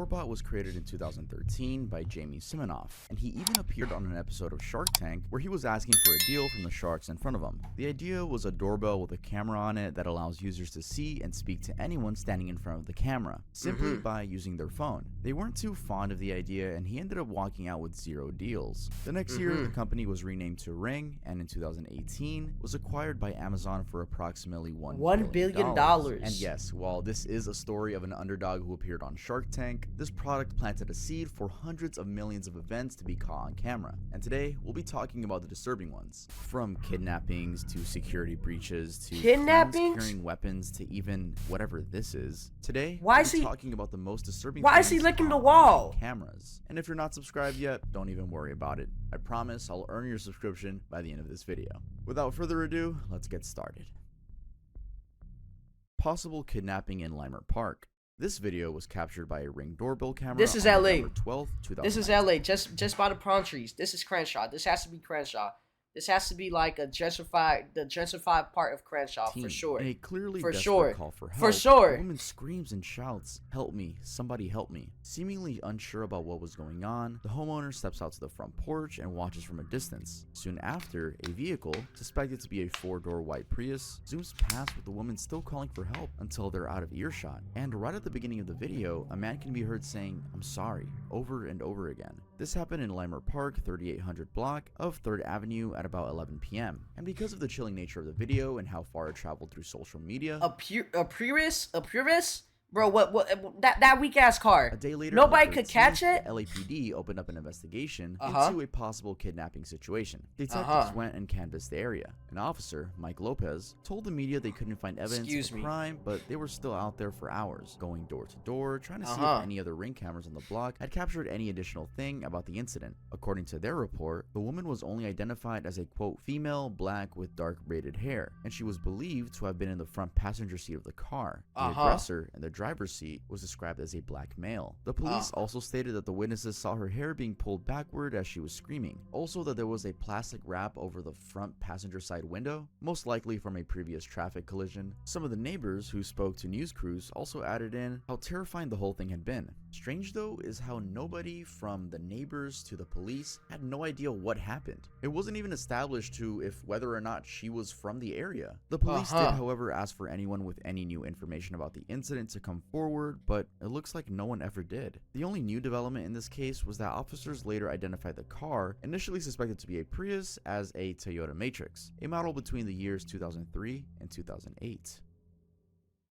Doorbot was created in 2013 by Jamie Siminoff, and he even appeared on an episode of Shark Tank where he was asking for a deal from the sharks in front of him. The idea was a doorbell with a camera on it that allows users to see and speak to anyone standing in front of the camera, simply by using their phone. They weren't too fond of the idea, and he ended up walking out with 0 deals. The next year, the company was renamed to Ring, and in 2018 was acquired by Amazon for approximately $1 billion. And yes, while this is a story of an underdog who appeared on Shark Tank, this product planted a seed for hundreds of millions of events to be caught on camera. And today, we'll be talking about the disturbing ones. From kidnappings to security breaches to carrying weapons to even whatever this is. Today, we'll be talking about the most disturbing Why is he licking the wall? Cameras. And if you're not subscribed yet, don't even worry about it. I promise I'll earn your subscription by the end of this video. Without further ado, let's get started. Possible kidnapping in Limer Park. This video was captured by a Ring doorbell camera. This is LA. November 12th, 2009. This is LA, just by the palm trees. This is Crenshaw. This has to be Crenshaw. This has to be like the gentrified part of Crenshaw, for sure. In a clearly for desperate sure. call for help, For sure. the woman screams and shouts, "Help me, somebody help me." Seemingly unsure about what was going on, the homeowner steps out to the front porch and watches from a distance. Soon after, a vehicle, suspected to be a 4-door white Prius, zooms past with the woman still calling for help until they're out of earshot. And right at the beginning of the video, a man can be heard saying, "I'm sorry," over and over again. This happened in Limer Park, 3800 block of 3rd Avenue at about 11 p.m. And because of the chilling nature of the video and how far it traveled through social media, a Prius? Bro, what that weak ass car. A day later, nobody could catch it. The LAPD opened up an investigation into a possible kidnapping situation. Detectives went and canvassed the area. An officer, Mike Lopez, told the media they couldn't find evidence of a crime, but they were still out there for hours, going door to door, trying to see if any other Ring cameras on the block had captured any additional thing about the incident. According to their report, the woman was only identified as a quote female, black with dark braided hair, and she was believed to have been in the front passenger seat of the car. The aggressor in the driver's seat was described as a black male. The police also stated that the witnesses saw her hair being pulled backward as she was screaming. Also that there was a plastic wrap over the front passenger side window, most likely from a previous traffic collision. Some of the neighbors who spoke to news crews also added in how terrifying the whole thing had been. Strange though is how nobody from the neighbors to the police had no idea what happened. It wasn't even established if whether or not she was from the area. The police did however ask for anyone with any new information about the incident to come forward, but it looks like no one ever did. The only new development in this case was that officers later identified the car, initially suspected to be a Prius, as a Toyota Matrix, a model between the years 2003 and 2008.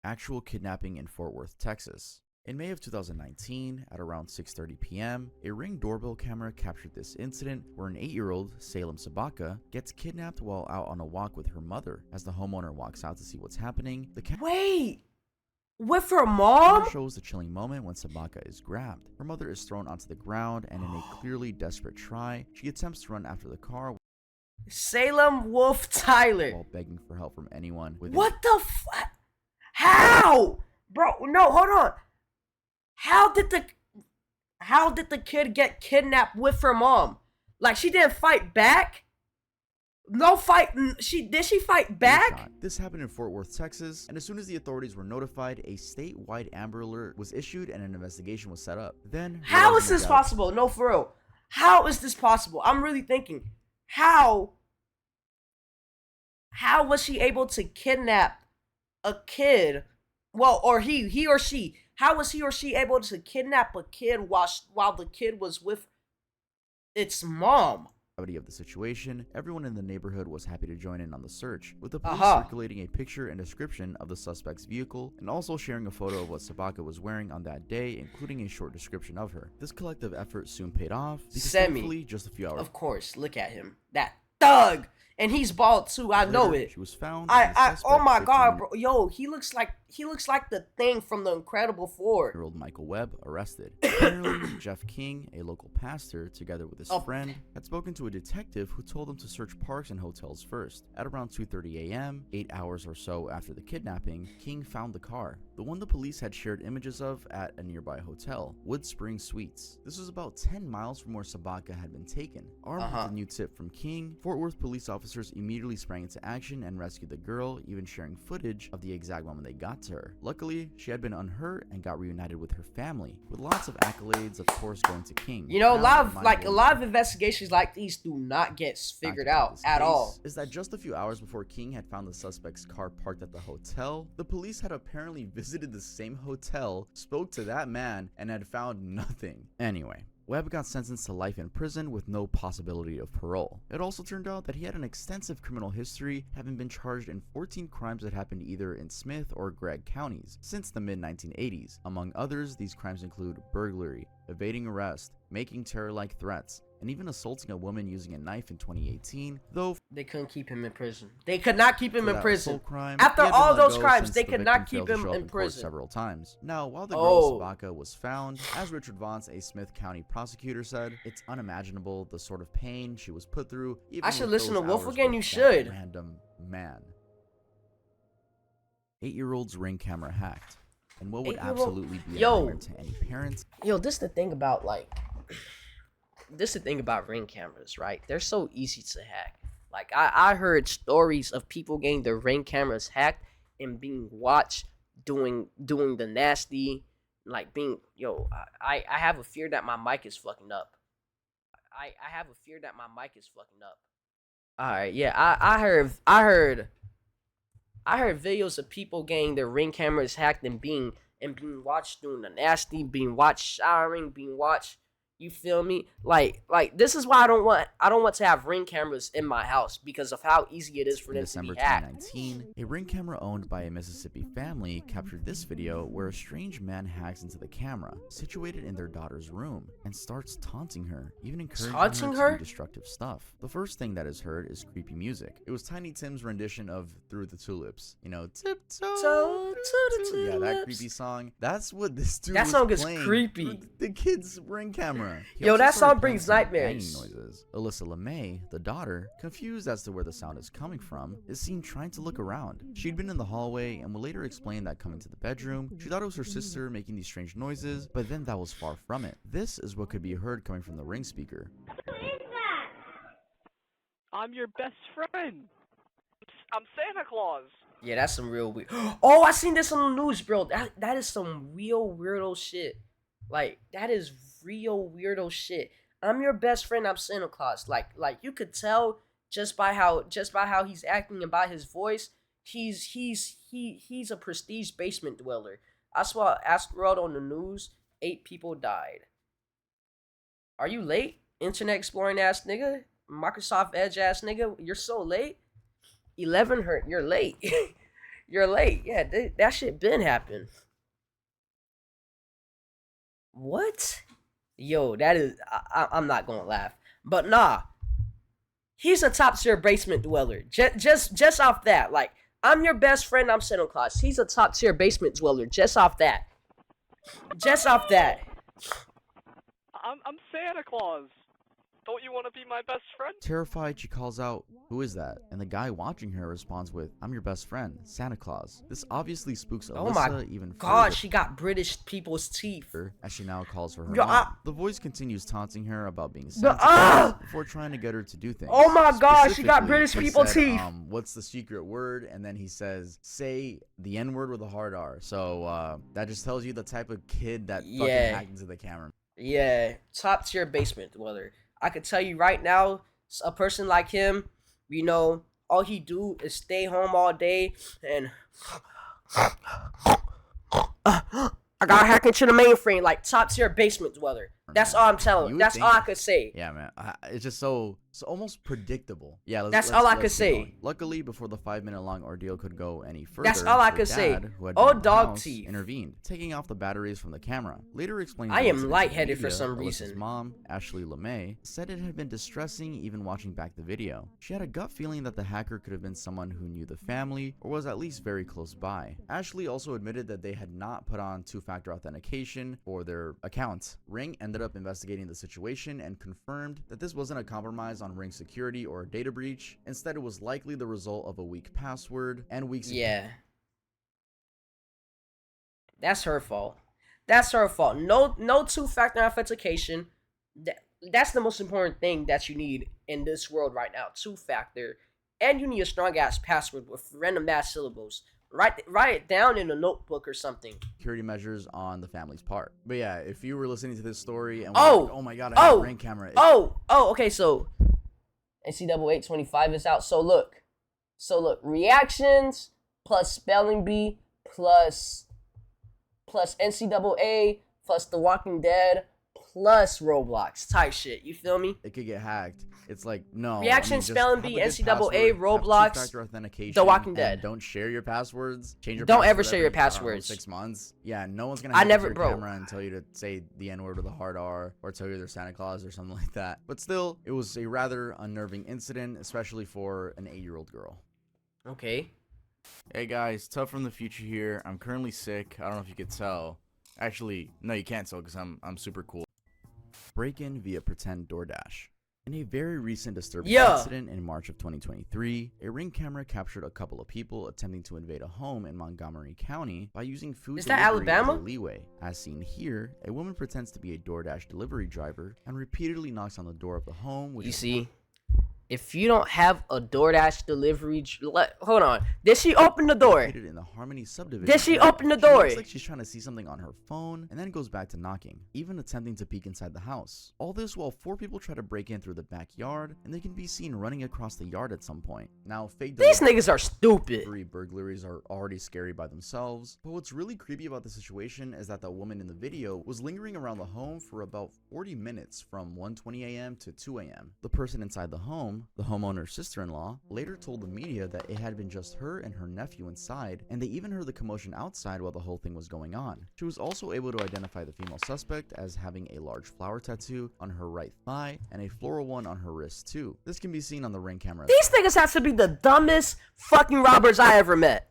Actual kidnapping in Fort Worth, Texas. In May of 2019, at around 6:30 p.m., a Ring doorbell camera captured this incident where an 8-year-old, Salem Sabaka, gets kidnapped while out on a walk with her mother. As the homeowner walks out to see what's happening, the Wait! With her mom? Shows the chilling moment when Sabaka is grabbed. Her mother is thrown onto the ground, and in a clearly desperate try, she attempts to run after the car. Salem Wolf Tyler. While begging for help from anyone. What the fuck? How? Bro, no, hold on. How did the kid get kidnapped with her mom? Like, she didn't fight back? No fight. Did she fight back? This happened in Fort Worth, Texas, and as soon as the authorities were notified, a statewide Amber Alert was issued and an investigation was set up. Then, how is this possible? No, for real. How is this possible? I'm really thinking, how was she able to kidnap a kid? Well, or he or she. How was he or she able to kidnap a kid while the kid was with its mom? Of the situation, everyone in the neighborhood was happy to join in on the search, with the police circulating a picture and description of the suspect's vehicle, and also sharing a photo of what Sabaka was wearing on that day, including a short description of her. This collective effort soon paid off, because thankfully, just a few hours. Of course, look at him, that thug, and he's bald too. I know it. She was found. Oh my god, bro, yo, he looks like the thing from the Incredible Four. 8-year-old Michael Webb arrested. Apparently, Jeff King, a local pastor, together with his friend, had spoken to a detective who told them to search parks and hotels first. At around 2:30 a.m., 8 hours or so after the kidnapping, King found the car, the one the police had shared images of at a nearby hotel, Wood Spring Suites. This was about 10 miles from where Sabaka had been taken. Armed with a new tip from King, Fort Worth police officers immediately sprang into action and rescued the girl, even sharing footage of the exact moment they got lot to her. Luckily, she had been unhurt and got reunited with her family, with lots of accolades, of course, going to King. You know, a lot of investigations like these do not get figured out at all. Is that just a few hours before King had found the suspect's car parked at the hotel, the police had apparently visited the same hotel, spoke to that man, and had found nothing. Anyway, Webb got sentenced to life in prison with no possibility of parole. It also turned out that he had an extensive criminal history, having been charged in 14 crimes that happened either in Smith or Gregg counties since the mid-1980s. Among others, these crimes include burglary, evading arrest, making terror-like threats, and even assaulting a woman using a knife in 2018, though they couldn't keep him in prison. They could not keep him in prison. Crime, after all those crimes, they could not keep him in prison several times. Now, while the girl Sabaka was found, as Richard Vance, a Smith County prosecutor, said, it's unimaginable the sort of pain she was put through. Even I should listen to Wolf again. You should. Random man. 8-year-old's Ring camera hacked, and what would absolutely be a nightmare to any parents? This is the thing about Ring cameras, right? They're so easy to hack. Like I heard stories of people getting their Ring cameras hacked and being watched doing the nasty, like being I have a fear that my mic is fucking up. I have a fear that my mic is fucking up. All right, yeah, I heard videos of people getting their Ring cameras hacked and being watched doing the nasty, being watched showering, being watched. You feel me? Like this is why I don't want to have Ring cameras in my house, because of how easy it is for them to be hacked. In December 2019, a Ring camera owned by a Mississippi family captured this video where a strange man hacks into the camera, situated in their daughter's room, and starts taunting her, even encouraging her to do destructive stuff. The first thing that is heard is creepy music. It was Tiny Tim's rendition of Through the Tulips. You know, tiptoe to the tulips. Yeah, that creepy song. That's what this dude was playing. That song is creepy. The kid's Ring camera. Yo, that song brings nightmares. Noises. Alyssa LeMay, the daughter, confused as to where the sound is coming from, is seen trying to look around. She'd been in the hallway and will later explain that coming to the bedroom, she thought it was her sister making these strange noises, but then that was far from it. This is what could be heard coming from the Ring speaker. Who is that? I'm your best friend. I'm Santa Claus. Yeah, that's some real weird. Oh, I seen this on the news, bro. That is some real weirdo shit. Like, that is real weirdo shit. I'm your best friend. I'm Santa Claus. Like you could tell just by how he's acting and by his voice. He's a prestige basement dweller. I saw Astroworld on the news. 8 people died. Are you late? Internet exploring ass nigga. Microsoft Edge ass nigga. You're so late. 11 hurt. You're late. You're late. Yeah, that shit been happened. What? Yo, that is... I'm not gonna laugh. But nah. He's a top tier basement dweller. Just off that. Like, I'm your best friend, I'm Santa Claus. He's a top tier basement dweller. Just off that. Just off that. I'm Santa Claus. Don't you want to be my best friend? Terrified, she calls out, "Who is that?" And the guy watching her responds with, "I'm your best friend, Santa Claus." This obviously spooks Alyssa even further. God, she got British people's teeth. As she now calls for her mom. The voice continues taunting her about being Santa Claus before trying to get her to do things. Oh my God, she got British people's teeth. What's the secret word? And then he says, say the N-word with a hard R. So that just tells you the type of kid that fucking hacked into the camera. Yeah, top tier basement dweller. I could tell you right now, a person like him, you know, all he do is stay home all day and I got hacked into the mainframe, like top tier basement dweller. That's all I'm telling you. That's all I could say. Yeah, man. It's just so almost predictable. Yeah, that's all I could say. Luckily, before the 5-minute long ordeal could go any further, that's all I could say. Oh, dog teeth intervened, taking off the batteries from the camera. Later explained, I am lightheaded for some reason. Alyssa's mom, Ashley LeMay, said it had been distressing even watching back the video. She had a gut feeling that the hacker could have been someone who knew the family or was at least very close by. Ashley also admitted that they had not put on 2-factor authentication for their accounts. Ring ended up investigating the situation and confirmed that this wasn't a compromise on Ring security or a data breach. Instead, it was likely the result of a weak password and weak security. Yeah. That's her fault. That's her fault. No 2-factor authentication. That's the most important thing that you need in this world right now. 2-factor. And you need a strong ass password with random ass syllables. Write it down in a notebook or something. Security measures on the family's part. But yeah, if you were listening to this story and oh my god, I have a Ring camera. Okay, so NCAA 825 is out. So look, reactions plus spelling bee plus NCAA plus The Walking Dead plus Roblox type shit. You feel me? It could get hacked. It's like, no. Reaction, spelling bee, NCAA, Roblox, two-factor authentication, The Walking Dead. Don't share your passwords. Change your Don't password ever share your passwords. 6 months. Yeah, no one's gonna hack your camera and tell you to say the N-word or the hard R or tell you they're Santa Claus or something like that. But still, it was a rather unnerving incident, especially for an 8-year-old girl. Okay. Hey guys, Tough from the future here. I'm currently sick. I don't know if you could tell. Actually, no, you can't tell because I'm super cool. Break-in via pretend DoorDash. In a very recent disturbing incident in March of 2023, a Ring camera captured a couple of people attempting to invade a home in Montgomery County by using food delivery Alabama? as a leeway. As seen here, a woman pretends to be a DoorDash delivery driver and repeatedly knocks on the door of the home. You see, if you don't have a DoorDash delivery, hold on. Did she open the door? In the Harmony subdivision. Did she open the door? Looks like she's trying to see something on her phone and then goes back to knocking, even attempting to peek inside the house. All this while 4 people try to break in through the backyard and they can be seen running across the yard at some point. Now, these niggas are stupid. Burglaries are already scary by themselves, but what's really creepy about the situation is that the woman in the video was lingering around the home for about 40 minutes from 1:20 a.m. to 2 a.m. The person inside the home, the homeowner's sister-in-law, later told the media that it had been just her and her nephew inside, and they even heard the commotion outside while the whole thing was going on. She was also able to identify the female suspect as having a large flower tattoo on her right thigh and a floral one on her wrist too. This can be seen on the Ring camera. These niggas have to be the dumbest fucking robbers I ever met.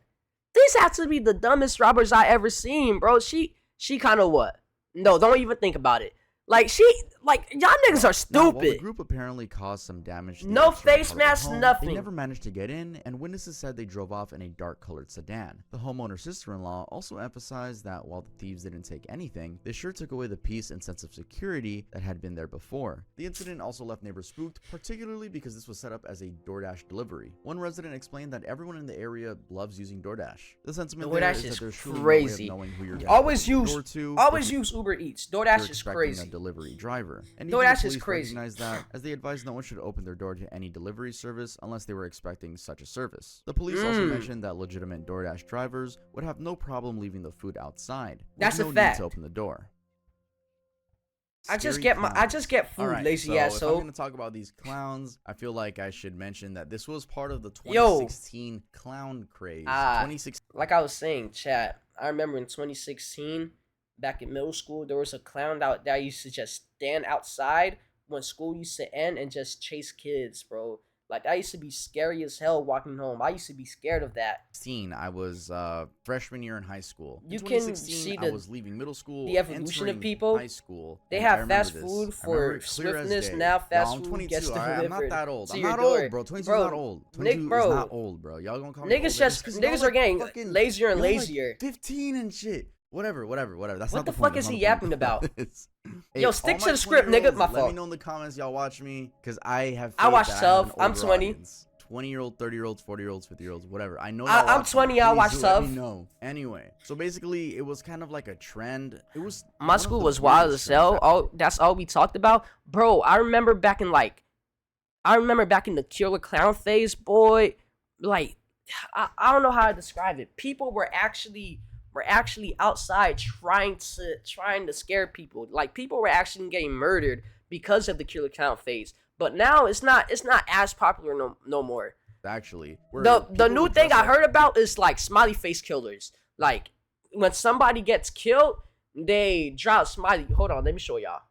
These have to be the dumbest robbers I ever seen, bro. She kind of what? No, don't even think about it. Y'all niggas are stupid. Now, while the group apparently caused some damage to the no face mask, nothing. They never managed to get in, and witnesses said they drove off in a dark-colored sedan. The homeowner's sister-in-law also emphasized that while the thieves didn't take anything, they sure took away the peace and sense of security that had been there before. The incident also left neighbors spooked, particularly because this was set up as a DoorDash delivery. One resident explained that everyone in the area loves using DoorDash. The sentiment there is that there's truly crazy. no way of knowing who you're always use Uber Eats. DoorDash is crazy. A delivery driver. And DoorDash is crazy. Recognize that, as they advised no one should open their door to any delivery service unless they were expecting such a service. The police also mentioned that legitimate DoorDash drivers would have no problem leaving the food outside. That's no a fact. Need to open the door. I just get food, right, lazy so ass. If So I'm gonna talk about these clowns, I feel like I should mention that this was part of the 2016 clown craze. 2016. Like I was saying, chat. I remember in 2016. Back in middle school, there was a clown out there used to just stand outside when school used to end and just chase kids, bro. Like, that used to be scary as hell walking home. I used to be scared of that. I was freshman year in high school. You can see I was leaving middle school. The evolution of people. High school. They have fast food for swiftness. Now fast food gets delivered. I'm not that old. I'm not door. old, bro. 22 is not old. 22 is not old, bro. Y'all gonna call me old. Niggas are getting lazier and lazier. 15 and shit. Whatever. That's what not the fuck point. is he yapping about? Hey, yo, stick to the script, nigga. My fault. Let me know in the comments y'all watch me, because I watch Tough. I'm 20. 20-year-old, 30-year-olds, 40-year-olds, 50-year-olds, whatever. I know. I'm 20. I watch Tough. No. Anyway, so basically, it was kind of like a trend. It was. My school was wild as hell. That's all we talked about, bro. I remember back in the killer clown phase, boy. Like, I don't know how to describe it. People were actually outside trying to scare people. Like, people were actually getting murdered because of the killer clown phase. But now it's not as popular no more. Actually, the new thing I heard about is like smiley face killers. Like, when somebody gets killed, they draw a smiley. Hold on, let me show y'all.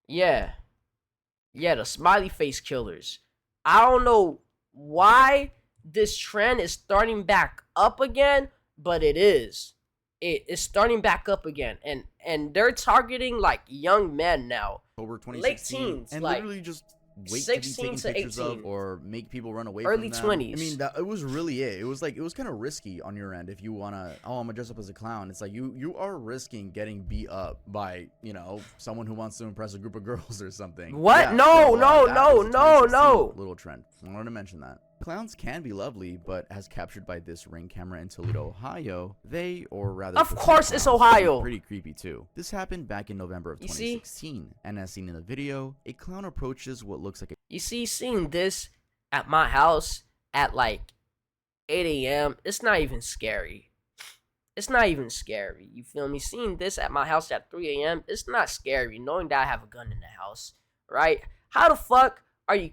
Yeah, the smiley face killers. I don't know why this trend is starting back up again, but it is. It is starting back up again, and they're targeting like young men now, over 2016, late teens, and like, literally just wait to be 16 taken to pictures 18. of or make people run away Early from them. 20s. I mean, it was really it. It was kind of risky on your end if you want to, oh, I'm gonna dress up as a clown. It's like you are risking getting beat up by, you know, someone who wants to impress a group of girls or something. What? Yeah, No. Little trend. I wanted to mention that. Clowns can be lovely, but as captured by this Ring camera in Toledo, Ohio, they, or rather, of course it's Ohio, pretty creepy too. This happened back in November of 2016, and as seen in the video, a clown approaches what looks like a... You see, seeing this at my house at like 8 a.m., it's not even scary. It's not even scary. You feel me? Seeing this at my house at 3 a.m., it's not scary. Knowing that I have a gun in the house, right? How the fuck are you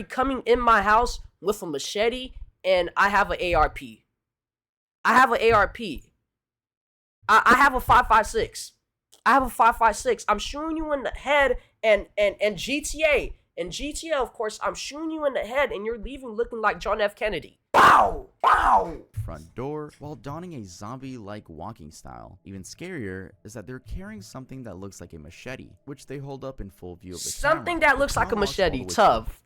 coming in my house with a machete and I have an ARP? I have an ARP. I have a 5.56. I have a 5.56. I'm shooting you in the head and GTA. And GTA, of course, I'm shooting you in the head and you're leaving looking like John F. Kennedy. Wow! Front door while donning a zombie-like walking style. Even scarier is that they're carrying something that looks like a machete, which they hold up in full view of the Something camera. that looks like a machete, tough.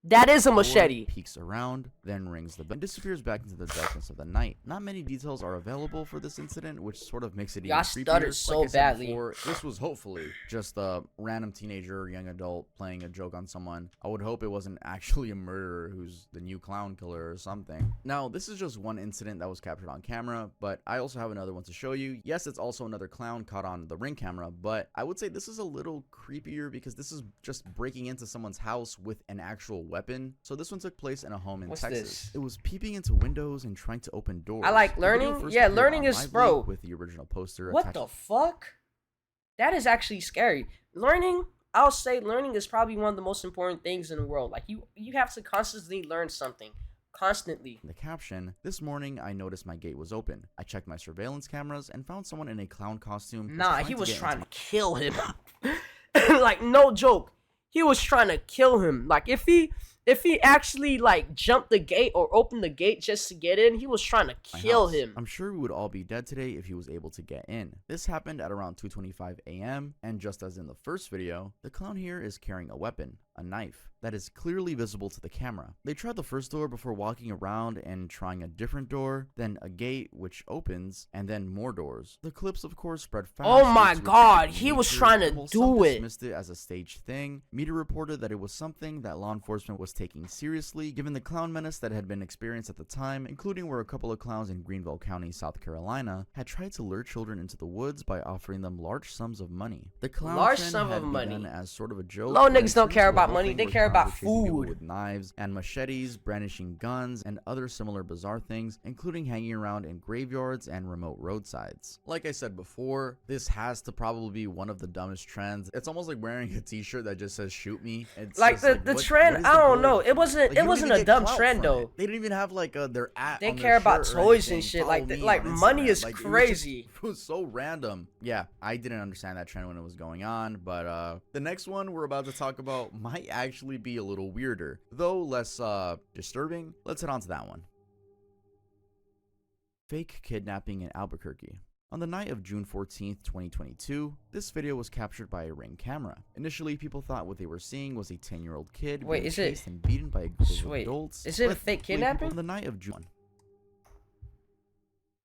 That is a machete. Peeks around, then rings the bell, and disappears back into the darkness of the night. Not many details are available for this incident, which sort of makes it even creepier. Stuttered so like I said badly. before, this was hopefully just a random teenager or young adult playing a joke on someone. I would hope it wasn't actually a murderer who's the new clown killer or something. Now, this is just one incident that was captured on camera, but I also have another one to show you. Yes, it's also another clown caught on the Ring camera, but I would say this is a little creepier because this is just breaking into someone's house with an actual weapon. So this one took place in a home in Texas. It was peeping into windows and trying to open doors. I like learning. Yeah, learning is, bro. With the original poster. What the fuck? That is actually scary. Learning, I'll say learning is probably one of the most important things in the world. Like you have to constantly learn something. Constantly. The caption, this morning I noticed my gate was open. I checked my surveillance cameras and found someone in a clown costume. Nah, he was trying to kill him. Like, no joke. He was trying to kill him. Like, if he actually like jumped the gate or opened the gate just to get in, he was trying to kill him. I'm sure we would all be dead today if he was able to get in. This happened at around 2:25 a.m. and just as in the first video, the clown here is carrying a weapon, a knife, that is clearly visible to the camera. They tried the first door before walking around and trying a different door, then a gate which opens, and then more doors. The clips of course spread fast. Oh my god, he was trying to do it. Dismissed it as a staged thing. Media reported that it was something that law enforcement was taking seriously given the clown menace that had been experienced at the time, including where a couple of clowns in Greenville County, South Carolina had tried to lure children into the woods by offering them large sums of money. The clown large trend sum had of money begun as sort of a joke. Low niggas don't care about money, they care about food. With knives and machetes, brandishing guns, and other similar bizarre things, including hanging around in graveyards and remote roadsides. Like I said before, this has to probably be one of the dumbest trends. It's almost like wearing a t-shirt that just says shoot me. It's like the trend, I don't know. It wasn't a dumb trend though. They didn't even have like their at. They care about toys and shit. Like money is crazy. It was so random. Yeah, I didn't understand that trend when it was going on, but the next one we're about to talk about might actually be a little weirder, though less disturbing. Let's head on to that one. Fake kidnapping in Albuquerque. On the night of June 14th, 2022, this video was captured by a Ring camera. Initially, people thought what they were seeing was a 10-year-old kid being chased and beaten by a group of adults. Is it a fake kidnapping? On the night of June.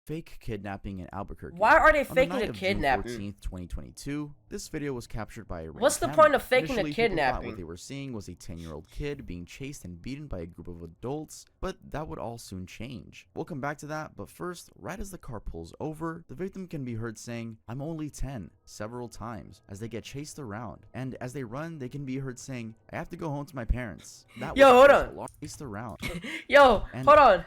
Fake kidnapping in Albuquerque. Why are they faking a kidnapping? On June 14th, 2022, this video was captured by a Ring What's the camera. point of faking Initially, a kidnapping? People thought what they were seeing was a 10-year-old kid being chased and beaten by a group of adults, but that would all soon change. We'll come back to that, but first, right as the car pulls over, the victim can be heard saying, "I'm only 10," several times as they get chased around. And as they run, they can be heard saying, "I have to go home to my parents." That hold on. Chased around. Hold on.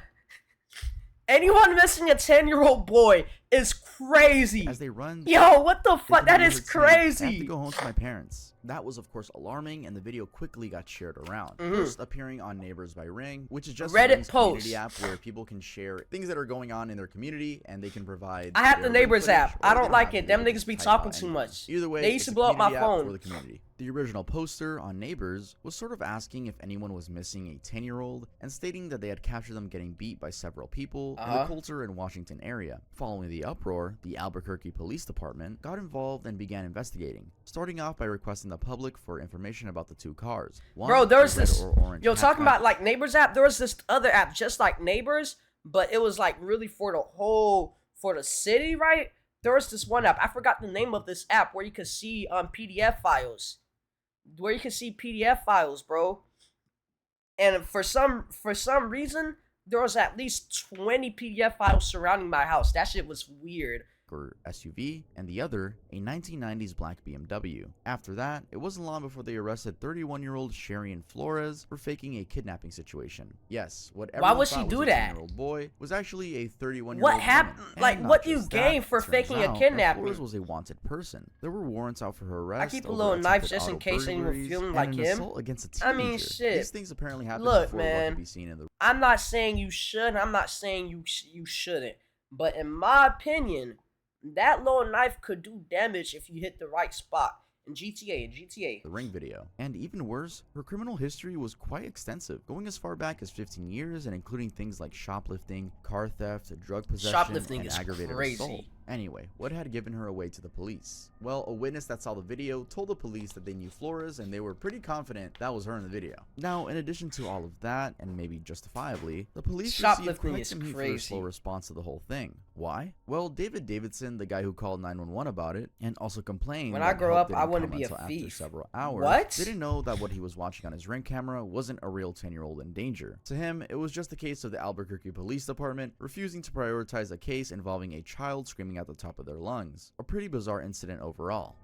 Anyone missing a 10-year-old boy is crazy. As they run, what the fuck? That is crazy. I have to go home to my parents. That was of course alarming, and the video quickly got shared around. First appearing on Neighbors by Ring, which is just a Reddit community app where people can share things that are going on in their community, and they can provide. I have the Neighbors app. I don't like it. Them niggas be talking too much. Either way, they used to blow up my phone. For the community. The original poster on Neighbors was sort of asking if anyone was missing a 10-year-old and stating that they had captured them getting beat by several people in the Coulter and Washington area. Following the uproar, the Albuquerque Police Department got involved and began investigating, starting off by requesting the public for information about the 2 cars. Bro, there was this, talking hatchback. about like Neighbors app, there was this other app just like Neighbors, but it was like really for the city, right? There was this one app, I forgot the name of this app, where you could see PDF files. Bro. And for some reason, there was at least 20 PDF files surrounding my house. That shit was weird. SUV, and the other a 1990s black BMW. After that, it wasn't long before they arrested 31-year-old Sharian Flores for faking a kidnapping situation. Yes, why would she do that? 10-year-old boy was actually a 31-year-old What happened? Like, what do you gain for faking a kidnapping? Flores was a wanted person. There were warrants out for her arrest. I keep a little knife just in case anyone feeling like him. Assault against a teenager. I mean, shit. These things apparently happen Look, before man, what can be seen in the. I'm not saying you should. I'm not saying you shouldn't. But in my opinion, that little knife could do damage if you hit the right spot. In GTA. The Ring video. And even worse, her criminal history was quite extensive, going as far back as 15 years and including things like shoplifting, car theft, drug possession, and aggravated assault. Anyway, what had given her away to the police? Well, a witness that saw the video told the police that they knew Flores and they were pretty confident that was her in the video. Now, in addition to all of that, and maybe justifiably, the police received quite some heat for their slow response to the whole thing. Why? Well, David Davidson, the guy who called 911 about it, and also complained when I grow up, I want to be a thief. After several hours, what? Didn't know that what he was watching on his Ring camera wasn't a real 10-year-old in danger. To him, it was just a case of the Albuquerque Police Department refusing to prioritize a case involving a child screaming at the top of their lungs. A pretty bizarre incident overall.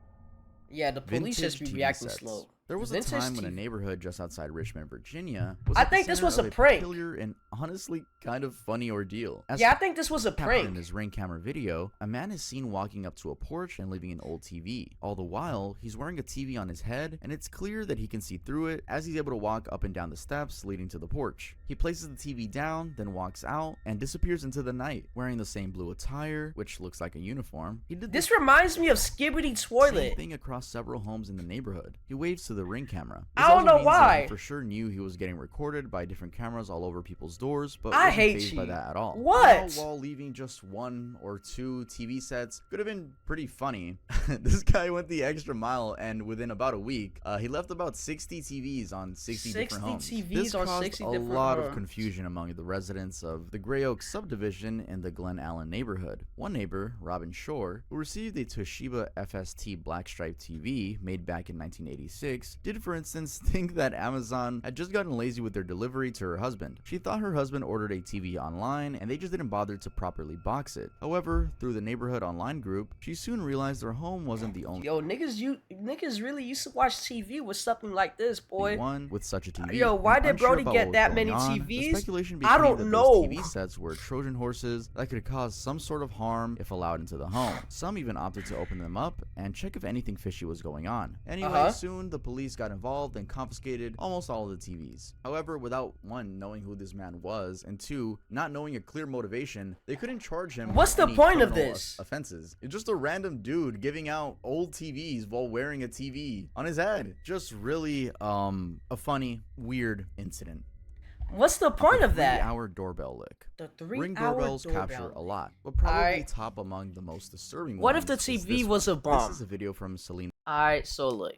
Yeah, the police just be reacting slow. There was a time when a neighborhood just outside Richmond, Virginia, was I think this was a prank. Peculiar and honestly kind of funny ordeal. Yeah, I think this was a prank. In his Ring camera video, a man is seen walking up to a porch and leaving an old TV. All the while, he's wearing a TV on his head, and it's clear that he can see through it as he's able to walk up and down the steps leading to the porch. He places the TV down, then walks out and disappears into the night, wearing the same blue attire, which looks like a uniform. He did this reminds me of Skibbity Toilet. Same thing across several homes in the neighborhood. He waves to the Ring camera. I don't know why. He for sure knew he was getting recorded by different cameras all over people's doors, but I wasn't hate fazed by that at all. What? While leaving just 1 or 2 TV sets could have been pretty funny. This guy went the extra mile, and within about a week, he left about 60 TVs on 60 different homes. 60 TVs this on caused 60 a different lot homes. of confusion among the residents of the Gray Oak subdivision in the Glen Allen neighborhood. One neighbor, Robin Shore, who received a Toshiba FST black-striped TV made back in 1986, did for instance think that Amazon had just gotten lazy with their delivery to her husband. She thought her husband ordered a TV online and they just didn't bother to properly box it. However, through the neighborhood online group, she soon realized their home wasn't the only niggas really used to watch TV with something like this, boy. One with such a TV. Yo, why did Brody get that many TVs? I don't know. TV sets were Trojan horses that could cause some sort of harm if allowed into the home. Some even opted to open them up and check if anything fishy was going on. Anyway, soon the police got involved and confiscated almost all of the TVs. However, without 1, knowing who this man was, and 2, not knowing a clear motivation, they couldn't charge him. What's the point of this? Offenses. It's just a random dude giving out old TVs while wearing a TV on his head. Just really, a funny, weird incident. What's the point of that? 3-hour doorbell lick. The 3-hour Ring doorbells capture a lot, but probably top among the most disturbing ones. What if the TV was a bomb? This is a video from Selena. Alright, so look.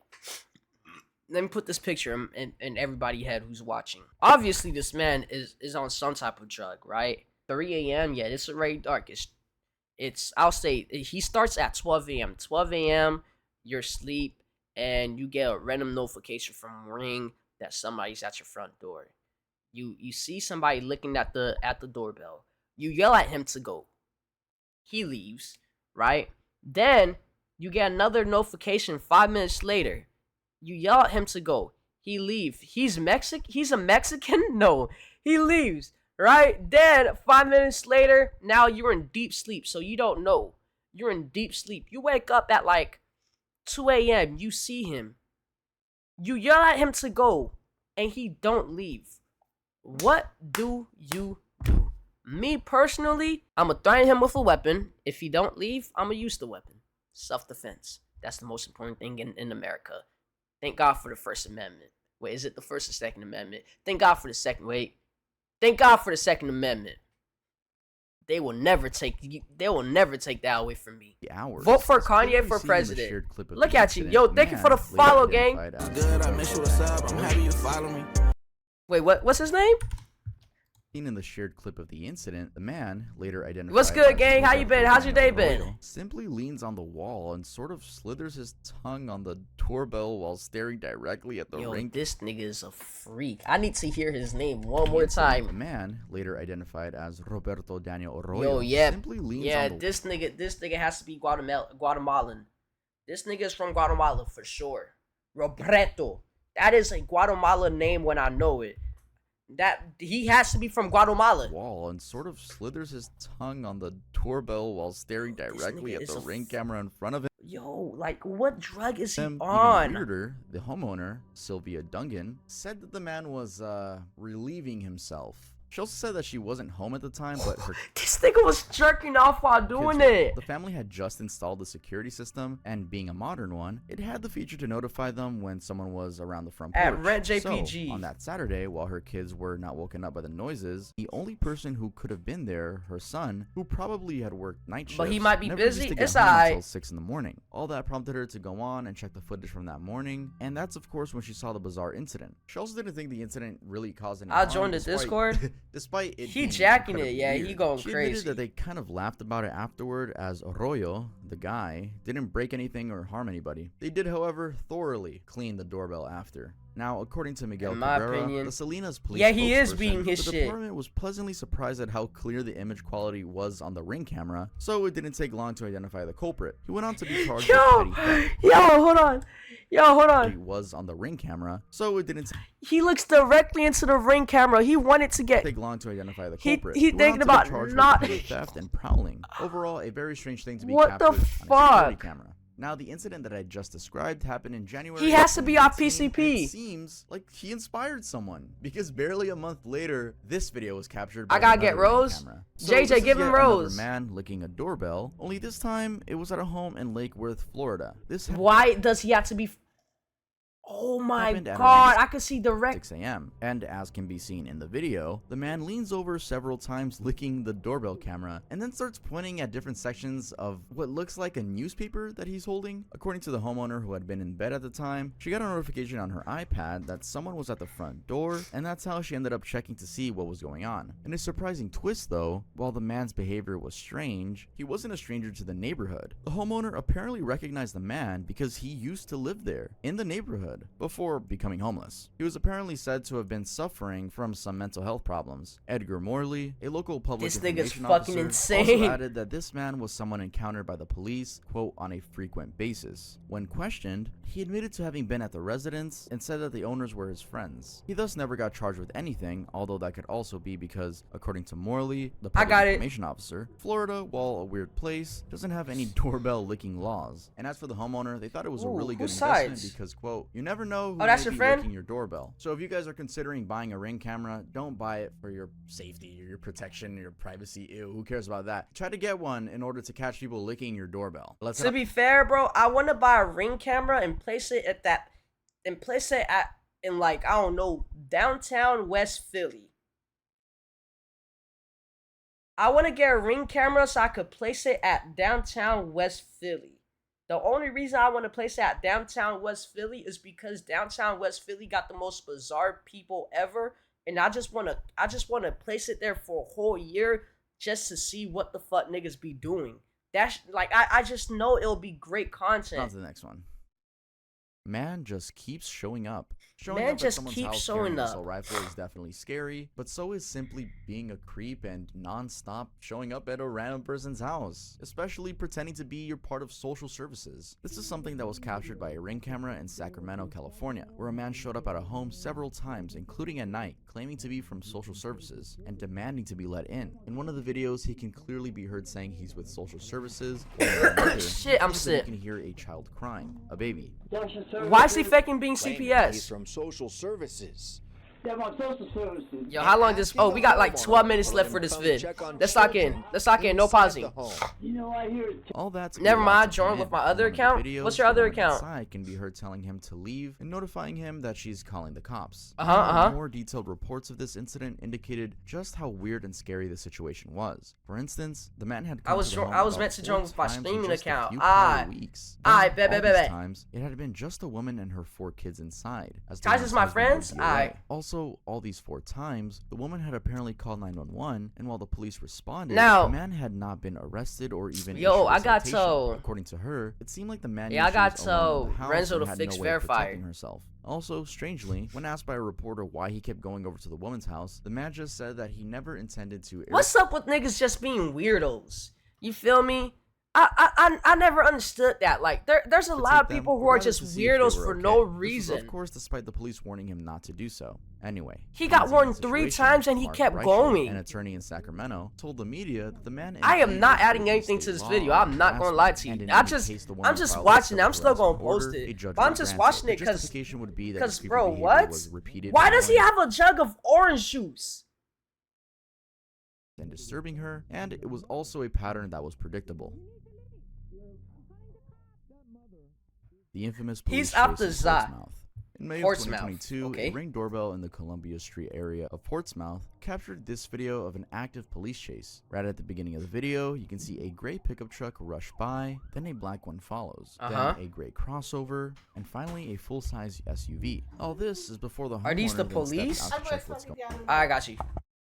Let me put this picture in everybody's head who's watching. Obviously, this man is on some type of drug, right? 3 a.m. Yeah, it's already dark. I'll say he starts at 12 a.m. 12 a.m. You're asleep and you get a random notification from Ring that somebody's at your front door. You see somebody looking at the doorbell. You yell at him to go. He leaves, right? Then you get another notification 5 minutes later. You yell at him to go. He leaves. He's a Mexican? No. He leaves, right? Then 5 minutes later, now you're in deep sleep, so you don't know. You're in deep sleep. You wake up at like 2 a.m. You see him. You yell at him to go, and he don't leave. What do you do? Me personally, I'ma threaten him with a weapon. If he don't leave, I'ma use the weapon. Self-defense. That's the most important thing in America. Thank God for the First Amendment. Wait, is it the First or Second Amendment? Thank God for the Second. Wait. Thank God for the Second Amendment. They will never take that away from me. Hours. Vote for Kanye for president. Look at you. Yo, thank you for the follow, gang. Good, I miss you, what's up? I'm happy you follow me. Wait, what's his name? Seen in the shared clip of the incident, the man, later identified What's good, as gang? How you been? How's your day been? Royal, simply leans on the wall and sort of slithers his tongue on the doorbell while staring directly at the ring. This nigga is a freak. I need to hear his name one more time. The man, later identified as Roberto Daniel Arroyo, simply leans on the this nigga has to be Guatemalan. This nigga is from Guatemala for sure. Roberto. That is a Guatemalan name when I know it. That he has to be from Guatemala. Wall and sort of slithers his tongue on the doorbell while staring directly at the ring camera in front of him. Yo, like what drug is he Even on? weirder, the homeowner, Sylvia Dungan, said that the man was relieving himself. She also said that she wasn't home at the time, but her this nigga was jerking off while doing it. The family had just installed the security system, and being a modern one, it had the feature to notify them when someone was around the front porch. At RentJPG. So, on that Saturday, while her kids were not woken up by the noises, the only person who could have been there, her son, who probably had worked night shifts, but he might be never busy. used to get It's home alright. until 6 in the morning. All that prompted her to go on and check the footage from that morning, and that's of course when she saw the bizarre incident. She also didn't think the incident really caused any harm. I joined the Discord. Despite it He jacking it, yeah, weird. he going she crazy. admitted that they kind of laughed about it afterward, as Arroyo, the guy, didn't break anything or harm anybody. They did, however, thoroughly clean the doorbell after. Now, according to Miguel Cabrera, the Salinas police he is beating his the shit. department was pleasantly surprised at how clear the image quality was on the ring camera, so it didn't take long to identify the culprit. He went on to be charged with petty theft. Hold on. He was on the ring camera, so it didn't He looks directly into the ring camera. He wanted to get take long to identify the culprit. He thinking about not theft and prowling. Overall, a very strange thing to be what captured the on a security fuck? camera. Now, the incident that I just described happened in January. He has to be off 2018, PCP. It seems like he inspired someone, because barely a month later, this video was captured by I gotta get another ring Rose. camera. JJ, this is give him yet another Rose. Man licking a doorbell. Only this time, it was at a home in Lake Worth, Florida. Why does he have to be? Oh my happened at god, around I could see direct. 6 a.m. And as can be seen in the video, the man leans over several times licking the doorbell camera and then starts pointing at different sections of what looks like a newspaper that he's holding. According to the homeowner who had been in bed at the time, she got a notification on her iPad that someone was at the front door, and that's how she ended up checking to see what was going on. In a surprising twist though, while the man's behavior was strange, he wasn't a stranger to the neighborhood. The homeowner apparently recognized the man because he used to live there in the neighborhood before becoming homeless. He was apparently said to have been suffering from some mental health problems. Edgar Morley, a local public information fucking officer, insane. also added that this man was someone encountered by the police, quote, on a frequent basis. When questioned, he admitted to having been at the residence and said that the owners were his friends. He thus never got charged with anything, although that could also be because, according to Morley, the public information officer, Florida, while a weird place, doesn't have any doorbell licking laws. And as for the homeowner, they thought it was a really good investment because, quote, you never know who that's may your be friend? licking your doorbell. So if you guys are considering buying a Ring camera, don't buy it for your safety or your protection, your privacy. Ew, who cares about that? Try to get one in order to catch people licking your doorbell. To be fair, bro, I want to buy a Ring camera and place it in like, I don't know, downtown West Philly. I want to get a Ring camera so I could place it at downtown West Philly. The only reason I want to place it at downtown West Philly is because downtown West Philly got the most bizarre people ever, and I just want to place it there for a whole year just to see what the fuck niggas be doing. That's like I just know it'll be great content. On to the next one. Man just keeps showing up. Man just keeps showing up. So rifle is definitely scary, but so is simply being a creep and non-stop showing up at a random person's house, especially pretending to be your part of social services. This is something that was captured by a Ring camera in Sacramento, California, where a man showed up at a home several times, including at night, claiming to be from social services and demanding to be let in. In one of the videos, he can clearly be heard saying he's with social services. Shit, I'm sick. You can hear a child crying, a baby. Why is he faking being He's CPS? from social services. Yo, how long this? Oh, we got like 12 minutes left for this vid. Let's lock in. Let's lock in. No pausing. All that's Never mind. Join with my other account. What's your other account? Can be heard telling him to leave and notifying him that she's calling the cops. More detailed reports of this incident indicated just how weird and scary the situation was. For instance, the man had I was meant to join with my streaming account. Weeks. Bet. Times it had been just a woman and her 4 kids inside. As Guys, is my friends. Also, all these 4 times, the woman had apparently called 911, and while the police responded, now, the man had not been arrested or even I got to. According to her, it seemed like the man. I got to Renzo to fix verify herself. Also, strangely, when asked by a reporter why he kept going over to the woman's house, the man just said that he never intended to. What's up with niggas just being weirdos? You feel me? I never understood that. Like, there's a lot of people who are just weirdos for no reason. Of course, despite the police warning him not to do so. Anyway, he got warned 3 times and he kept going. An attorney in Sacramento told the media that the man. I am not adding anything to this video. I'm not gonna lie to you. I'm just watching it. I'm still gonna post it. But I'm just watching it because, bro, what? Why does he have a jug of orange juice? And disturbing her, and it was also a pattern that was predictable. The infamous police He's out to Portsmouth. In May of Portsmouth. 2022, a Ring doorbell in the Columbia Street area of Portsmouth captured this video of an active police chase. Right at the beginning of the video, you can see a gray pickup truck rush by, then a black one follows, then a gray crossover, and finally a full-size SUV. All this is before the homeowner. Are these the police? I got you.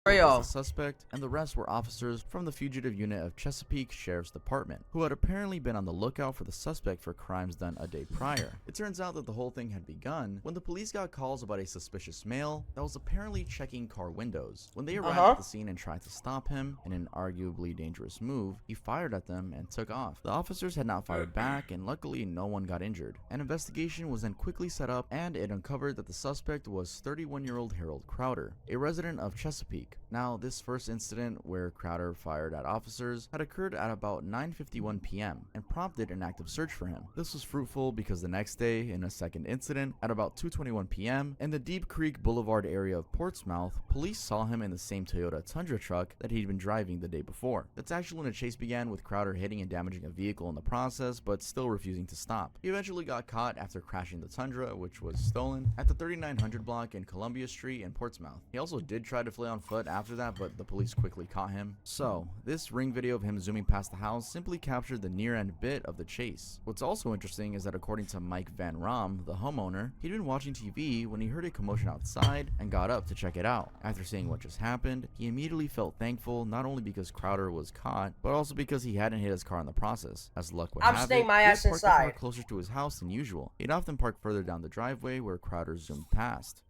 The suspect, and the rest were officers from the fugitive unit of Chesapeake Sheriff's Department, who had apparently been on the lookout for the suspect for crimes done a day prior. It turns out that the whole thing had begun when the police got calls about a suspicious male that was apparently checking car windows. When they arrived at the scene and tried to stop him, in an arguably dangerous move, he fired at them and took off. The officers had not fired back, and luckily no one got injured. An investigation was then quickly set up, and it uncovered that the suspect was 31-year-old Harold Crowder, a resident of Chesapeake. Now, this first incident where Crowder fired at officers had occurred at about 9:51 p.m. and prompted an active search for him. This was fruitful because the next day, in a second incident, at about 2:21 p.m. in the Deep Creek Boulevard area of Portsmouth, police saw him in the same Toyota Tundra truck that he'd been driving the day before. That's actually when a chase began, with Crowder hitting and damaging a vehicle in the process, but still refusing to stop. He eventually got caught after crashing the Tundra, which was stolen, at the 3900 block in Columbia Street in Portsmouth. He also did try to flee on foot after that, but the police quickly caught him. So, this Ring video of him zooming past the house simply captured the near-end bit of the chase. What's also interesting is that according to Mike Van Rom, the homeowner, he'd been watching TV when he heard a commotion outside and got up to check it out. After seeing what just happened, he immediately felt thankful, not only because Crowder was caught, but also because he hadn't hit his car in the process. As luck would have it, staying my ass he parked the car inside closer to his house than usual. He'd often park further down the driveway where Crowder zoomed past.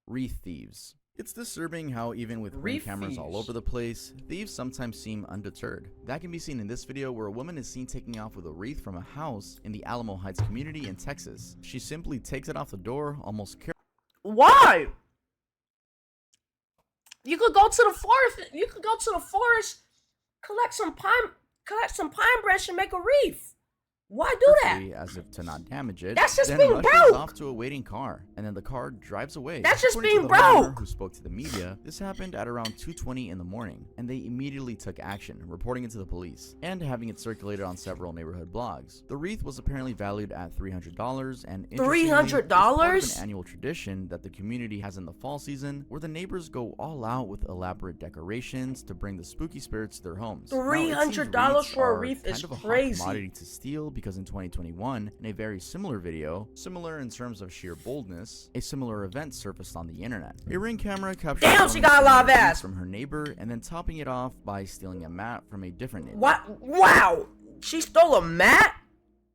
Wreath thieves. It's disturbing how even with Ring cameras all over the place, thieves sometimes seem undeterred. That can be seen in this video where a woman is seen taking off with a wreath from a house in the Alamo Heights community in Texas. She simply takes it off the door, almost carefully. Why? You could go to the forest. You could go to the forest, collect some pine branch and make a wreath. Why do that? As if to not damage it. That's just then being broke. Off to a waiting car, and then the car drives away. That's just According being to the homeowner broke. Who spoke to the media? This happened at around 2:20 in the morning, and they immediately took action, reporting it to the police and having it circulated on several neighborhood blogs. The wreath was apparently valued at $300, and $300? An annual tradition that the community has in the fall season, where the neighbors go all out with elaborate decorations to bring the spooky spirits to their homes. $300 for a wreath is crazy. Commodity to steal, because in 2021, in a very similar video, similar in terms of sheer boldness, a similar event surfaced on the internet. A Ring camera captured she got a lot of ass from her neighbor, and then topping it off by stealing a mat from a different neighbor. What? Wow! She stole a mat?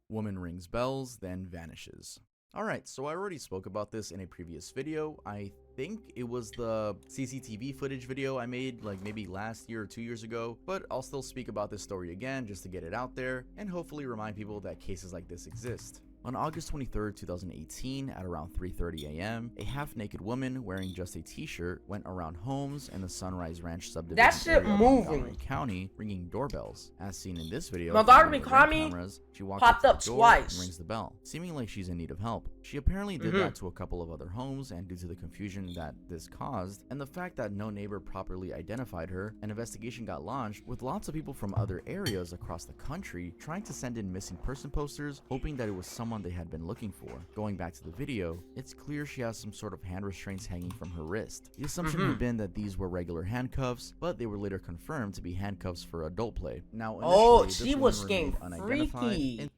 Woman rings bells, then vanishes. Alright, so I already spoke about this in a previous video. I think it was the CCTV footage video I made like maybe last year or 2 years ago, but I'll still speak about this story again just to get it out there and hopefully remind people that cases like this exist. On August 23, 2018, at around 3:30 a.m., a half-naked woman wearing just a t-shirt went around homes in the Sunrise Ranch subdivision That shit area of moving. Montgomery County, ringing doorbells. As seen in this video, Montgomery from County cameras, she walks popped up up to the door twice. and rings the bell, seeming like she's in need of help. She apparently did that to a couple of other homes, and due to the confusion that this caused, and the fact that no neighbor properly identified her, an investigation got launched with lots of people from other areas across the country trying to send in missing person posters, hoping that it was someone they had been looking for. Going back to the video, it's clear she has some sort of hand restraints hanging from her wrist. The assumption had been that these were regular handcuffs, but they were later confirmed to be handcuffs for adult play. Now, initially, this she woman was remained getting unidentified, freaky. and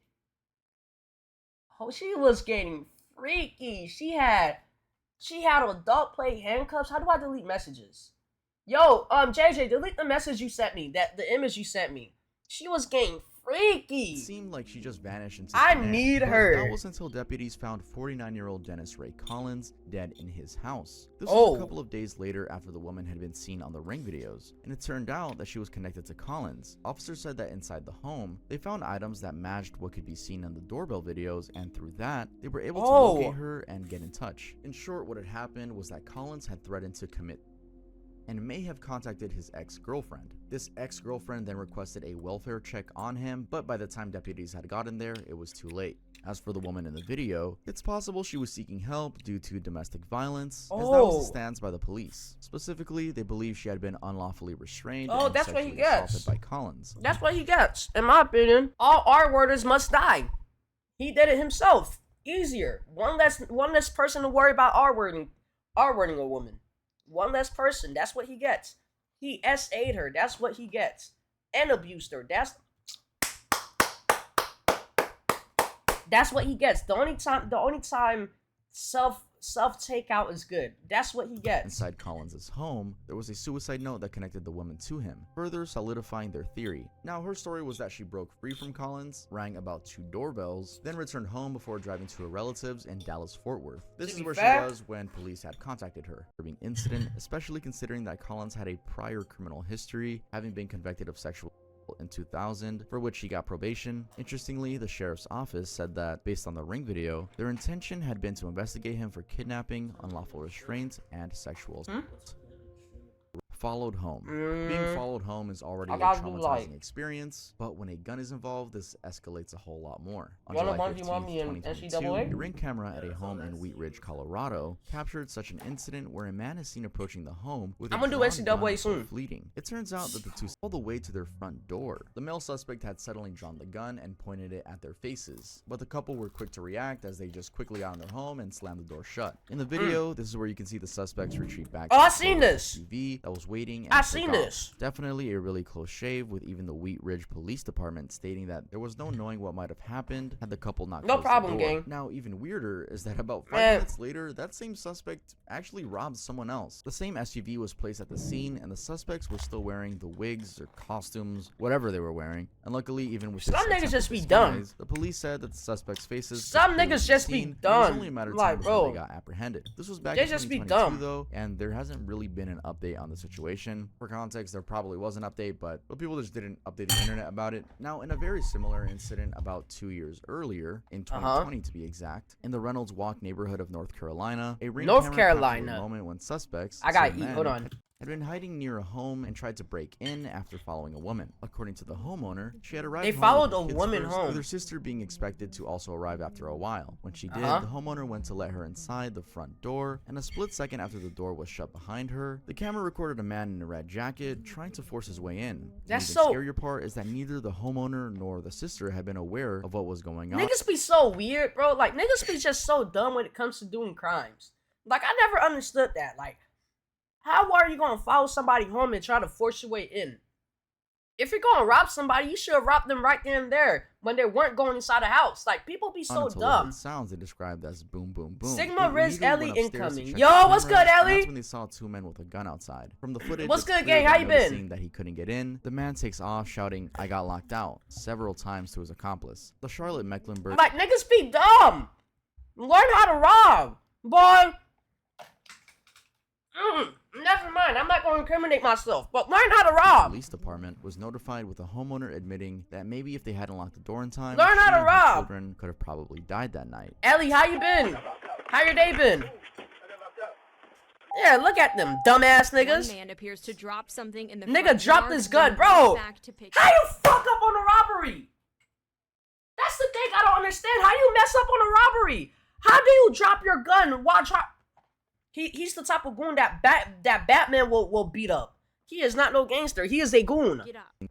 Oh, she was getting freaky. She had adult play handcuffs. How do I delete messages? Yo, JJ, delete the message you sent me. The image you sent me. She was getting freaky. it seemed like she just vanished into I thin air. need But her. That was until deputies found 49-year-old Dennis Ray Collins dead in his house. This was a couple of days later after the woman had been seen on the Ring videos, and it turned out that she was connected to Collins. Officers said that inside the home, they found items that matched what could be seen on the doorbell videos, and through that, they were able to locate her and get in touch. In short, what had happened was that Collins had threatened to commit and may have contacted his ex-girlfriend. This ex-girlfriend then requested a welfare check on him, but by the time deputies had gotten there, it was too late. As for the woman in the video, it's possible she was seeking help due to domestic violence, as that was the stance by the police. Specifically, they believe she had been unlawfully restrained and that's what he sexually gets. assaulted by Collins. That's what he gets, in my opinion. All R-worders must die. He did it himself. Easier. One less person to worry about R-wording a woman. One less person. That's what he gets. He SA'd her. That's what he gets. And abused her. That's what he gets. The only time self takeout is good. That's what he gets. Inside Collins's home, there was a suicide note that connected the woman to him, further solidifying their theory. Now, her story was that she broke free from Collins, rang about 2 doorbells, then returned home before driving to her relatives in Dallas-Fort Worth. This is where she was when police had contacted her. Disturbing incident, especially considering that Collins had a prior criminal history, having been convicted of sexual in 2000, for which he got probation. Interestingly, the sheriff's office said that, based on the Ring video, their intention had been to investigate him for kidnapping, unlawful restraint, and sexual assault. Followed home. Being followed home is already a traumatizing experience, but when a gun is involved, this escalates a whole lot more. On July 15th, 2022, a Ring camera at a home in Wheat Ridge, Colorado, captured such an incident where a man is seen approaching the home with a drawn gun before fleeing. It turns out that the two all the way to their front door. The male suspect had suddenly drawn the gun and pointed it at their faces, but the couple were quick to react as they just quickly got in their home and slammed the door shut. In the video, this is where you can see the suspects retreat back to I seen this. SUV that was waiting and I seen this. Definitely a really close shave, with even the Wheat Ridge Police Department stating that there was no knowing what might have happened had the couple not closed the door. Gang. Now, even weirder is that about 5 minutes later, that same suspect actually robbed someone else. The same SUV was placed at the scene, and the suspects were still wearing the wigs or costumes, whatever they were wearing. And luckily, even with some this niggas just be disguise, dumb. the police said that the suspects' faces some niggas just be dumb. It was only a matter of time before they got apprehended. This was back in 2022 though, and there hasn't really been an update on the situation. For context, there probably was an update, but people just didn't update the internet about it. Now, in a very similar incident about 2 years earlier, in 2020 to be exact, in the Reynolds Walk neighborhood of North Carolina, a Ring camera captured a moment when suspects, had been hiding near a home and tried to break in after following a woman. According to the homeowner, she had arrived home followed with a woman home, with her sister being expected to also arrive after a while. When she did, the homeowner went to let her inside the front door, and a split second after the door was shut behind her, the camera recorded a man in a red jacket trying to force his way in. That's the so scarier part is that neither the homeowner nor the sister had been aware of what was going on. Niggas be so weird, bro. Like, niggas be just so dumb when it comes to doing crimes. Like, I never understood that. Like, how are you gonna follow somebody home and try to force your way in? If you're gonna rob somebody, you should have robbed them right then and there when they weren't going inside the house. Like, people be so dumb. Sounds they described as boom, boom, boom. Sigma Riz Ellie incoming. Yo, what's good, Ellie? That's when they saw 2 men with a gun outside. From the footage, what's good, gang? How you been? That he couldn't get in. The man takes off shouting, "I got locked out," several times to his accomplice. The Charlotte Mecklenburg. Like, niggas be dumb. Learn how to rob, boy. Never mind. fine. I'm not going to incriminate myself, but learn how to rob. The police department was notified with the homeowner admitting that maybe if they hadn't locked the door in time, learn how to rob. Children could have probably died that night. Ellie, how you been? How your day been? Yeah, look at them dumbass niggas. One man appears to drop something in the nigga dropped his gun, bro. How you fuck up on a robbery? That's the thing I don't understand. How do you mess up on a robbery? How do you drop your gun while He's the type of goon that Batman will beat up. He is not no gangster. He is a goon.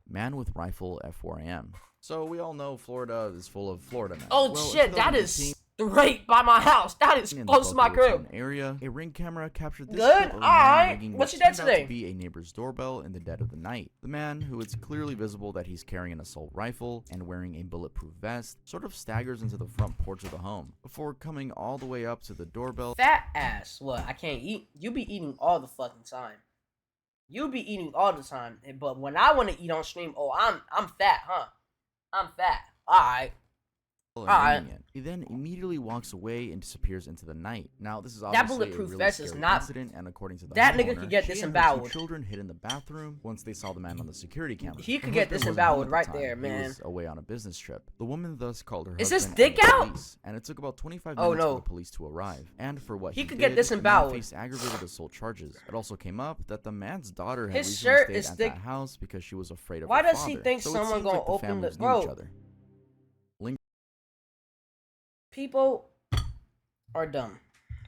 Man with rifle at 4 a.m. So we all know Florida is full of Florida men. Oh shit, that is right by my house. That is close to my crib. Area, a ring camera captured this. Good. All right. What you did today? To be a neighbor's doorbell in the dead of the night. The man, who it's clearly visible that he's carrying an assault rifle and wearing a bulletproof vest, sort of staggers into the front porch of the home before coming all the way up to the doorbell. Fat ass. What? I can't eat. You be eating all the fucking time. You be eating all the time. But when I want to eat on stream, oh, I'm fat, huh? I'm fat. All right. He then immediately walks away and disappears into the night. Now, this is that obviously bulletproof a really vest is not incident, and according to the that homeowner, nigga could get she disemboweled. And her 2 children hid in the bathroom once they saw the man on the security camera. He could get disemboweled right there, man. He was away on a business trip. The woman thus called her Is husband this dick and the out? police, and it took about 25 minutes for the police to arrive. And for what he could did, get disemboweled. The man faced aggravated assault charges. It also came up that the man's daughter had his recently shirt stayed is at thick. that house because she was afraid of Why her does father. he think So someone gonna open the bro? People are dumb.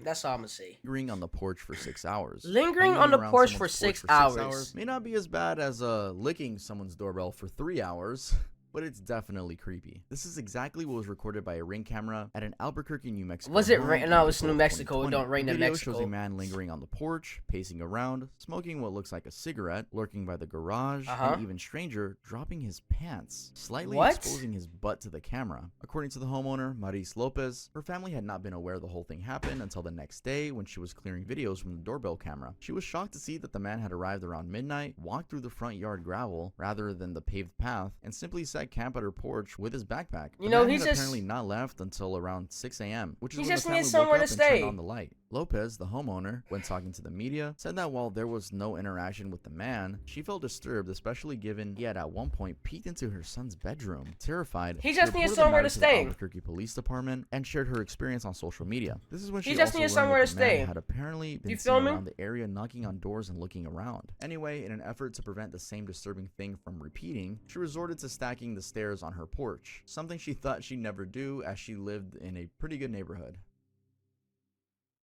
That's all I'm gonna say. Lingering on the porch for 6 hours. Lingering on the porch for 6 hours may not be as bad as licking someone's doorbell for 3 hours. But it's definitely creepy. This is exactly what was recorded by a ring camera at an Albuquerque, New Mexico. Was it rain? No, it's New Mexico. It don't rain in Mexico. The video shows a man lingering on the porch, pacing around, smoking what looks like a cigarette, lurking by the garage, and even stranger, dropping his pants, slightly exposing his butt to the camera. According to the homeowner, Maris Lopez, her family had not been aware the whole thing happened until the next day when she was clearing videos from the doorbell camera. She was shocked to see that the man had arrived around midnight, walked through the front yard gravel rather than the paved path, and simply set camp at her porch with his backpack. You know, he's apparently not left until around 6 a.m., which is when just the family needs somewhere woke to up and stay. turned on the light. Lopez, the homeowner, when talking to the media, said that while there was no interaction with the man, she felt disturbed, especially given he had at one point peeked into her son's bedroom. Terrified, he just needs somewhere to stay. The Albuquerque Police Department and shared her experience on social media. This is when she just needs somewhere to stay. Had apparently been seen around the area, knocking on doors and looking around. Anyway, in an effort to prevent the same disturbing thing from repeating, she resorted to stacking the stairs on her porch, something she thought she'd never do as she lived in a pretty good neighborhood.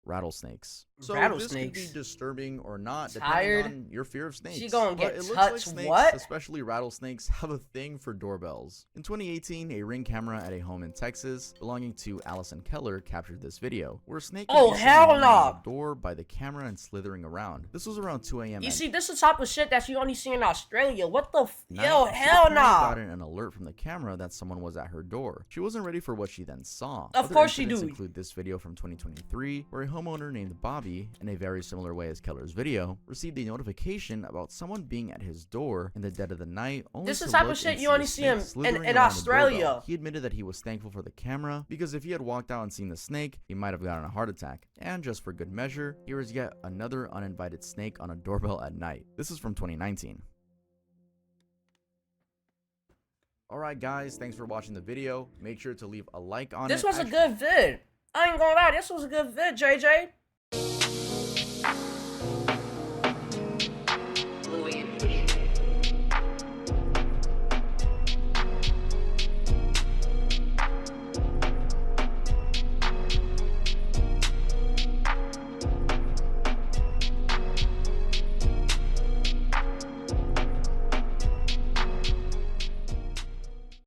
Rattlesnakes. So this could be disturbing or not, depending on your fear of snakes. She gonna get it looks touched. like snakes, What? especially rattlesnakes, have a thing for doorbells. In 2018, a ring camera at a home in Texas belonging to Allison Keller captured this video, where a snake hell on no! the door by the camera and slithering around. This was around 2 a.m. You see, this is the type of shit that you only see in Australia. What the Yo, hell no! Got an alert from the camera that someone was at her door. She wasn't ready for what she then saw. Of course she do. Include this video from 2023, where a homeowner named Bobby, in a very similar way as Keller's video, received a notification about someone being at his door in the dead of the night. This is the type of shit you only see in Australia. He admitted that he was thankful for the camera because if he had walked out and seen the snake, he might have gotten a heart attack. And just for good measure, here is yet another uninvited snake on a doorbell at night. This is from 2019. Alright guys, thanks for watching the video. Make sure to leave a like on it. This was a good vid. I ain't gonna lie, this was a good vid, JJ.